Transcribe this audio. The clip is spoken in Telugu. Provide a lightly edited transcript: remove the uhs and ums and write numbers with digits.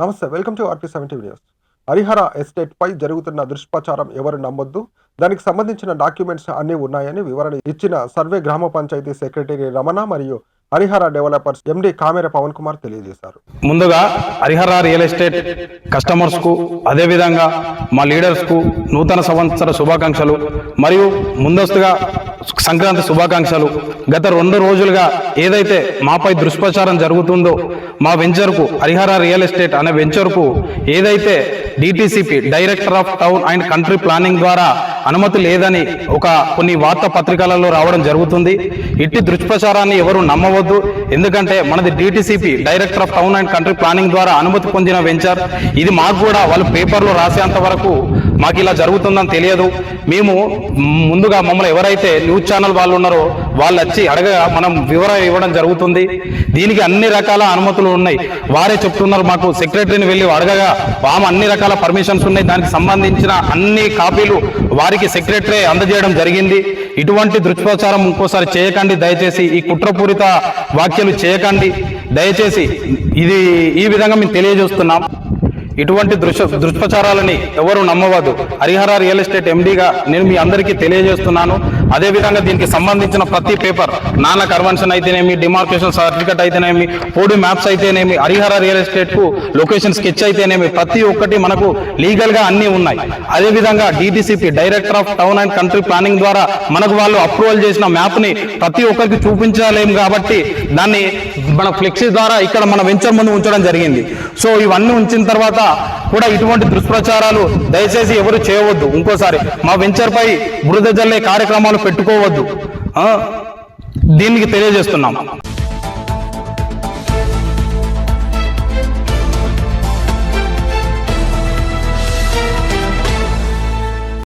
నమస్తే, welcome to RP70 news. Harihara estate పై జరుగుతున్న దుష్ప్రచారం ఎవరు నమ్మొద్దు, దానికి సంబంధించిన డాక్యుమెంట్స్ అన్నీ ఉన్నాయని వివరణ ఇచ్చిన సర్వే గ్రామ పంచాయతీ సెక్రటరీ రమణ మరియు హరిహర డెవలపర్స్ ఎండి కామెర పవన్ కుమార్ తెలియజేశారు. ముందుగా హరిహర రియల్ ఎస్టేట్ కస్టమర్స్ కు, అదేవిధంగా మా లీడర్స్ కు నూతన సంవత్సర శుభాకాంక్షలు మరియు ముందస్తుగా సంక్రాంతి శుభాకాంక్షలు. గత 2 రోజులుగా ఏదైతే మాపై దుష్ప్రచారం జరుగుతుందో, మా వెంచర్ కు హరిహర రియల్ ఎస్టేట్ అనే వెంచర్ కు ఏదైతే DTCP director of town and country planning ద్వారా అనుమతి లేదని కొన్ని వార్తా పత్రికలలో రావడం జరుగుతుంది. ఇట్టి దుష్ప్రచారాన్ని ఎవరు నమ్మవద్దు. ఎందుకంటే మనది DTCP director of town and country planning ద్వారా అనుమతి పొందిన వెంచర్. ఇది మాకు కూడా వాళ్ళు పేపర్లో రాసేంత వరకు మాకు ఇలా జరుగుతుందని తెలియదు. మేము ముందుగా మమ్మల్ని ఎవరైతే న్యూస్ ఛానల్ వాళ్ళు ఉన్నారో వాళ్ళు వచ్చి అడగగా మనం వివరణ ఇవ్వడం జరుగుతుంది. దీనికి అన్ని రకాల అనుమతులు ఉన్నాయి. వారే చెప్తున్నారు, మాకు సెక్రటరీని వెళ్ళి అడగగా ఆమె అన్ని రకాల పర్మిషన్స్ ఉన్నాయి, దానికి సంబంధించిన అన్ని కాపీలు వారికి సెక్రటరీ అందజేయడం జరిగింది. ఇటువంటి దుష్ప్రచారం ఇంకోసారి చేయకండి దయచేసి. ఈ కుట్రపూరిత వ్యాఖ్యలు చేయకండి దయచేసి. ఈ విధంగా మేము తెలియజేస్తున్నాం. ఇటువంటి దుష్ప్రచారాలని ఎవరు నమ్మవద్దు. హరిహర రియల్ ఎస్టేట్ ఎండిగా నేను మీ అందరికీ తెలియజేస్తున్నాను. అదేవిధంగా దీనికి సంబంధించిన ప్రతి పేపర్, నాన్న కన్వెన్షన్ అయితేనేమి, డిమార్కేషన్ సర్టిఫికెట్ అయితేనేమి, పోడి మ్యాప్స్ అయితేనేమి, హరిహర రియల్ ఎస్టేట్ కు లొకేషన్ స్కెచ్ అయితేనేమి, ప్రతి ఒక్కటి మనకు లీగల్ గా అన్ని ఉన్నాయి. అదేవిధంగా DTCP director of town and country planning ద్వారా మనకు వాళ్ళు అప్రూవల్ చేసిన మ్యాప్ ని ప్రతి ఒక్కరికి చూపించలేము కాబట్టి దాన్ని మన ఫ్లెక్సీ ద్వారా ఇక్కడ మన వెంచర్ ముందు ఉంచడం జరిగింది. సో ఇవన్నీ ఉంచిన తర్వాత కూడా ఇటువంటి దుష్ప్రచారాలు దయచేసి ఎవరు చేయవద్దు. ఇంకోసారి మా వెంచర్ పై బురద జల్లే కార్యక్రమాలు పెట్టుకోవద్దు. దీనికి తెలియజేస్తున్నాం.